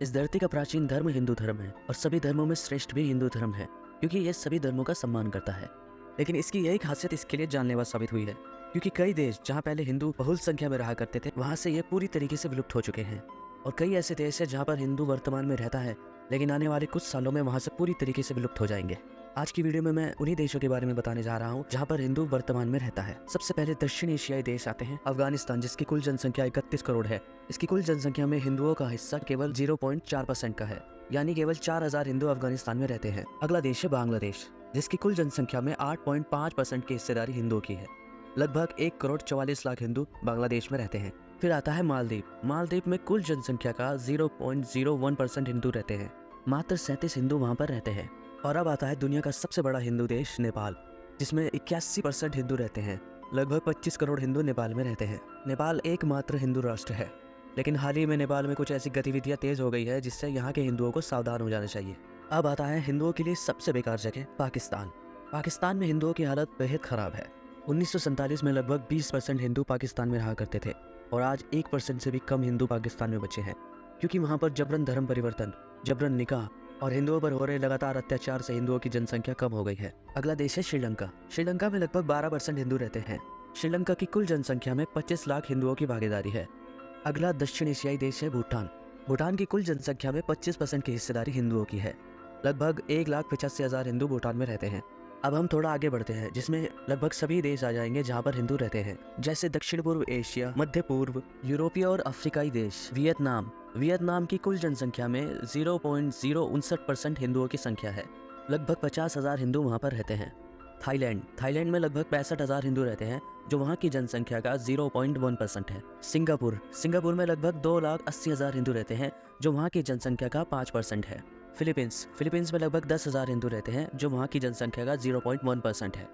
इस धरती का प्राचीन धर्म हिंदू धर्म है और सभी धर्मों में श्रेष्ठ भी हिंदू धर्म है, क्योंकि यह सभी धर्मों का सम्मान करता है। लेकिन इसकी यही खासियत इसके लिए जानलेवा साबित हुई है, क्योंकि कई देश जहाँ पहले हिंदू बहुल संख्या में रहा करते थे, वहाँ से ये पूरी तरीके से विलुप्त हो चुके हैं। और कई ऐसे देश है जहाँ पर हिंदू वर्तमान में रहता है, लेकिन आने वाले कुछ सालों में वहाँ से पूरी तरीके से विलुप्त हो जाएंगे। आज की वीडियो में मैं उन्हीं देशों के बारे में बताने जा रहा हूँ जहाँ पर हिंदू वर्तमान में रहता है। सबसे पहले दक्षिण एशियाई देश आते हैं अफगानिस्तान, जिसकी कुल जनसंख्या 31 करोड़ है। इसकी कुल जनसंख्या में हिंदुओं का हिस्सा केवल 0.4% का है, यानी केवल 4000 हिंदू अफगानिस्तान में रहते हैं। अगला देश है बांग्लादेश, जिसकी कुल जनसंख्या में 8.5% की हिस्सेदारी हिंदुओं की है। लगभग 1 करोड़ 44 लाख हिंदू बांग्लादेश में रहते हैं। फिर आता है मालदीव। मालदीव में कुल जनसंख्या का 0.01% हिंदू रहते हैं। मात्र 37 हिंदू वहाँ पर रहते हैं। और अब आता है दुनिया का सबसे बड़ा हिंदू देश नेपाल, जिसमें 81% हिंदू रहते हैं। लगभग 25 करोड़ हिंदू नेपाल में रहते हैं। नेपाल एकमात्र हिंदू राष्ट्र है, लेकिन हाल ही में नेपाल में कुछ ऐसी गतिविधियां तेज हो गई है जिससे यहाँ के हिंदुओं को सावधान हो जाना चाहिए। अब आता है हिंदुओं के लिए सबसे बेकार जगह पाकिस्तान। पाकिस्तान में हिंदुओं की हालत बेहद खराब है। 1947 में लगभग 20% हिंदू पाकिस्तान में रहा करते थे और आज 1% से भी कम हिंदू पाकिस्तान में बचे हैं, क्योंकि वहाँ पर जबरन धर्म परिवर्तन, जबरन निकाह और हिंदुओं पर हो रहे लगातार अत्याचार से हिंदुओं की जनसंख्या कम हो गई है। अगला देश है श्रीलंका। श्रीलंका में लगभग 12% हिंदू रहते हैं। श्रीलंका की कुल जनसंख्या में 25 लाख हिंदुओं की भागीदारी है। अगला दक्षिण एशियाई देश है भूटान। भूटान की कुल जनसंख्या में 25% की हिस्सेदारी हिंदुओं की है। लगभग 1,85,000 हिंदू भूटान में रहते हैं। अब हम थोड़ा आगे बढ़ते हैं, जिसमें लगभग सभी देश आ जाएंगे जहाँ पर हिंदू रहते हैं, जैसे दक्षिण पूर्व एशिया, मध्य पूर्व, यूरोपीय और अफ्रीकाई देश। वियतनाम। वियतनाम की कुल जनसंख्या में 0.059% हिंदुओं की संख्या है। लगभग 50,000 हिंदू वहाँ पर रहते हैं। थाईलैंड। थाईलैंड में लगभग 65,000 हिंदू रहते हैं, जो वहाँ की जनसंख्या का 0.1% है। सिंगापुर। सिंगापुर में लगभग 2,80,000 हिंदू रहते हैं, जो वहाँ की जनसंख्या का 5% है। फिलीपींस। फिलीपींस में लगभग 10,000 हिंदू रहते हैं, जो वहाँ की जनसंख्या का 0.1% है।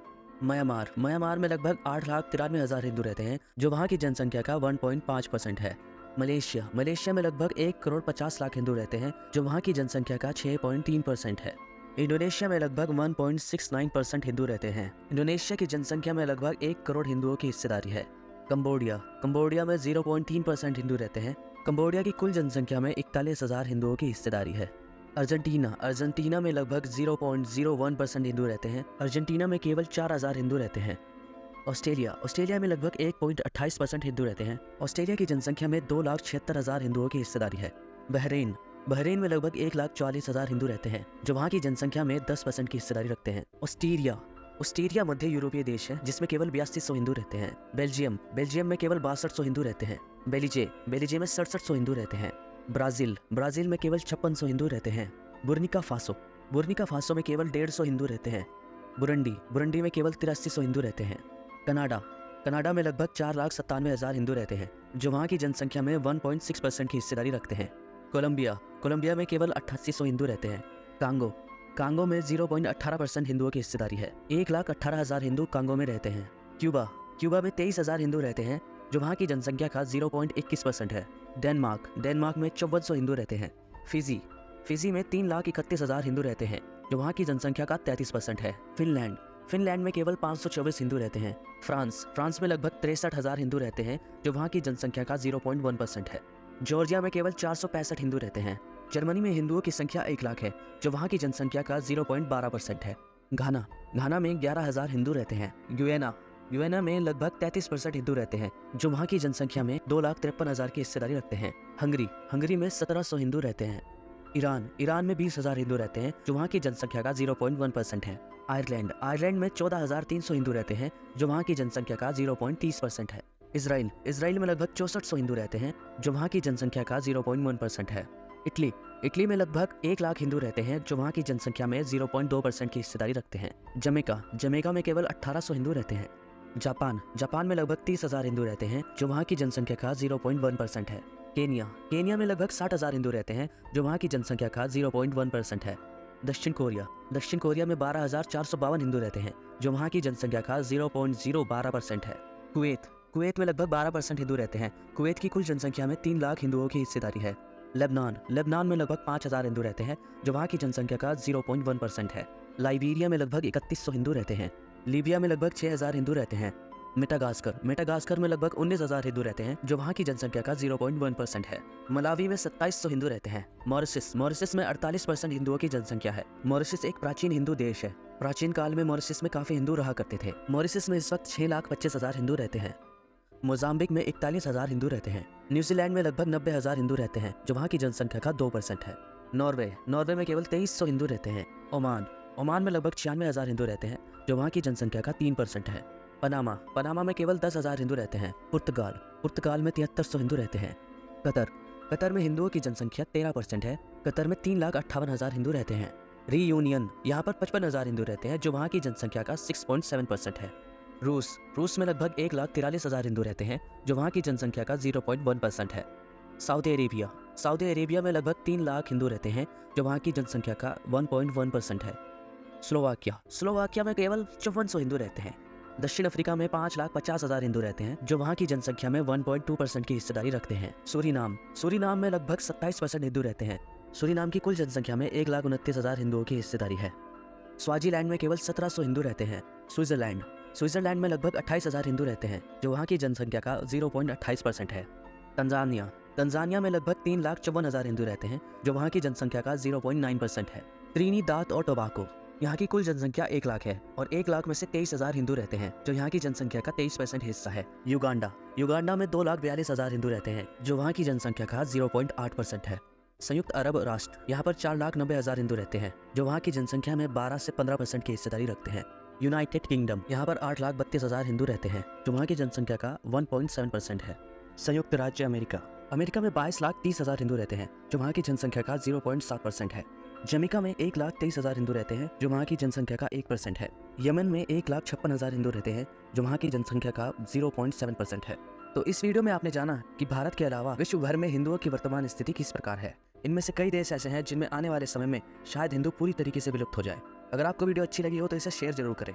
म्यांमार। म्यांमार में लगभग 8,93,000 हिंदू रहते हैं, जो वहाँ की जनसंख्या का 1.5% है। मलेशिया। मलेशिया में लगभग 1 करोड़ 50 लाख हिंदू रहते हैं, जो वहाँ की जनसंख्या का 6.3% है। इंडोनेशिया में लगभग 1.69% हिंदू रहते हैं। इंडोनेशिया की जनसंख्या में लगभग 1 करोड़ हिंदुओं की हिस्सेदारी है। कंबोडिया। कंबोडिया में 0.3% हिंदू रहते हैं। कंबोडिया की कुल जनसंख्या में 41,000 हिंदुओं की हिस्सेदारी है। अर्जेंटीना। अर्जेंटीना में लगभग 0.01% हिंदू रहते हैं। अर्जेंटीना में केवल 4,000 हिंदू रहते हैं। ऑस्ट्रेलिया। ऑस्ट्रेलिया में लगभग 1.28% हिंदू रहते हैं। ऑस्ट्रेलिया की जनसंख्या में 2,76,000 हिंदुओं की हिस्सेदारी है। बहरीन। बहरीन में लगभग 1,44,000 हिंदू रहते हैं, जो वहाँ की जनसंख्या में 10% की हिस्सेदारी रखते हैं। ऑस्ट्रिया। ऑस्ट्रिया मध्य यूरोपीय देश है, जिसमें केवल 8200 हिंदू रहते हैं। बेल्जियम। बेल्जियम में केवल 6200 हिंदू रहते हैं। बेलीजे। बेलीजे में 6700 हिंदू रहते हैं। ब्राजील। ब्राजील में केवल 5600 हिंदू रहते हैं। Burkina Faso. बुर्किना फासो में केवल 150 हिंदू रहते हैं। बुरुंडी। बुरुंडी में केवल 8300 हिंदू रहते हैं। कनाडा। कनाडा में लगभग 4,97,000 हिंदू रहते हैं, जो वहाँ की जनसंख्या में 1.6% की हिस्सेदारी रखते हैं। कोलंबिया। कोलंबिया में केवल 8800 हिंदू रहते हैं। कांगो। कांगो में 0.18% हिंदुओं की हिस्सेदारी है। 1,18,000 हिंदू कांगो में रहते हैं। क्यूबा। क्यूबा में 23,000 हिंदू रहते हैं, जो वहाँ की जनसंख्या का 0.21% है। डेनमार्क। डेनमार्क में 5400 हिंदू रहते हैं। फिजी। फिजी में 3,31,000 हिंदू रहते हैं, जो वहाँ की जनसंख्या का 33% है। फिनलैंड। फिनलैंड में केवल 524 हिंदू रहते हैं। फ्रांस। फ्रांस में लगभग 63,000 हिंदू रहते हैं, जो वहाँ की जनसंख्या का 0.1% है। जॉर्जिया में केवल 465 हिंदू रहते हैं। जर्मनी में हिंदुओं की संख्या 1 लाख है, जो वहाँ की जनसंख्या का 0.12% है। घाना। घाना में 11,000 हिंदू रहते हैं। गुयाना। गुयाना में लगभग 33% हिंदू रहते हैं, जो वहाँ की जनसंख्या में 2,53,000 की हिस्सेदारी रखते हैं। हंगरी। हंगरी में 1700 हिंदू रहते हैं। ईरान। ईरान में 20,000 हिंदू रहते हैं, जो वहाँ की जनसंख्या का 0.1% है। आयरलैंड। आयरलैंड में 14,300 हिंदू रहते हैं, जो वहाँ की जनसंख्या का 0.30% है। इसराइल। इसराइल में लगभग 6400 हिंदू रहते हैं, जो वहाँ की जनसंख्या का 0.1% है। इटली। इटली में लगभग 1 लाख हिंदू रहते हैं, जो वहाँ की जनसंख्या में 0.2% की हिस्सेदारी रखते हैं। जमैका। जमैका में केवल 1800 हिंदू रहते हैं। जापान। जापान में लगभग 30,000 हिंदू रहते हैं, जो वहाँ की जनसंख्या का 0.1% है। केन्या। केन्या में लगभग 60,000 हिंदू रहते हैं, जो वहाँ की जनसंख्या का 0.1% है। दक्षिण कोरिया। दक्षिण कोरिया में 12,452 हिंदू रहते हैं, जो वहाँ की जनसंख्या का 0.012% है। कुवैत। कुवैत में लगभग 12% हिंदू रहते हैं। कुवैत की कुल जनसंख्या में 3 लाख हिंदुओं की हिस्सेदारी है। लेबनान। लेबनान में लगभग 5,000 हिंदू रहते हैं, जो वहाँ की जनसंख्या का 0.1% है। लाइबेरिया में लगभग 3,100 हिंदू रहते हैं। लीबिया में लगभग 6,000 हिंदू रहते हैं। मेटागास्कर में लगभग 19,000 हिंदू रहते हैं, जो वहाँ की जनसंख्या का 0.1% है। मलावी में 2700 हिंदू रहते हैं। मॉरिशस में 48% हिंदुओं की जनसंख्या है। मॉरिशस एक प्राचीन हिंदू देश है। प्राचीन काल में मॉरिशस में काफी हिंदू रहा करते थे। मॉरिशस में इस वक्त 6,25,000 हिंदू रहते हैं। मोजाम्बिक में 41,000 हिंदू रहते हैं। न्यूजीलैंड में लगभग 90,000 हिंदू रहते हैं, जो वहाँ की जनसंख्या का 2% है। नॉर्वे में केवल 2300 हिंदू रहते हैं। ओमान में लगभग 96,000 हिंदू रहते हैं, जो वहाँ की जनसंख्या का 3% है। पनामा में केवल 10,000 हिंदू रहते हैं। पुर्तगाल में 7300 हिंदू रहते हैं। कतर में हिंदुओं की जनसंख्या 13% है। कतर में 3,58,000 हिंदू रहते हैं। रीयूनियन यहाँ पर 55,000 हिंदू रहते हैं, जो वहाँ की जनसंख्या का 6.7% है। रूस में लगभग 1,43,000 हिंदू रहते हैं, जो वहाँ की जनसंख्या का 0.1% है। सऊदी अरेबिया में लगभग 3 लाख हिंदू रहते हैं, जो वहाँ की जनसंख्या का 1.1% है। स्लोवाकिया में केवल 5400 हिंदू रहते हैं। दक्षिण अफ्रीका में 5,50,000 हिंदू रहते हैं, जो वहाँ की जनसंख्या में 1.2% की हिस्सेदारी रखते हैं। सूरीनाम में लगभग 27% हिंदू रहते हैं। सूरीनाम की कुल जनसंख्या में 1,29,000 हिंदुओं की हिस्सेदारी है। स्वाजीलैंड में केवल 1700 हिंदू रहते हैं। स्विट्जरलैंड में लगभग 28,000 हिंदू रहते हैं, जो वहाँ की जनसंख्या का 0.28% है। तंजानिया में लगभग 3,54,000 हिंदू रहते हैं, जो वहाँ की जनसंख्या का 0.9% है। त्रिनिदाद और टोबाको यहाँ की कुल जनसंख्या 1 लाख है और 1 लाख में से 23,000 हिंदू रहते हैं, जो यहाँ की जनसंख्या का 23% हिस्सा है। युगांडा में 2,42,000 हिंदू रहते हैं, जो वहाँ की जनसंख्या का 0.8% है। संयुक्त अरब राष्ट्र यहाँ पर 4,90,000 हिंदू रहते हैं, जो वहाँ की जनसंख्या में 12 से 15% की हिस्सेदारी रखते हैं। यूनाइटेड किंगडम यहाँ पर 8,32,000 हिंदू रहते हैं, जो वहाँ की जनसंख्या का 1.7% है। संयुक्त राज्य अमेरिका में 22,30,000 हिंदू रहते हैं, जो वहाँ की जनसंख्या का 0.7% है। जमैका में 1,23,000 हिंदू रहते हैं, जो वहाँ की जनसंख्या का 1% है। यमन में 1,56,000 हिंदू रहते हैं, जो वहाँ की जनसंख्या का 0.7% है। तो इस वीडियो में आपने जाना कि भारत के अलावा विश्व भर में हिंदुओं की वर्तमान स्थिति किस प्रकार है। इनमें से कई देश ऐसे हैं जिनमें आने वाले समय में शायद हिंदू पूरी तरीके से विलुप्त हो जाए। अगर आपको वीडियो अच्छी लगी हो तो इसे शेयर जरूर करें।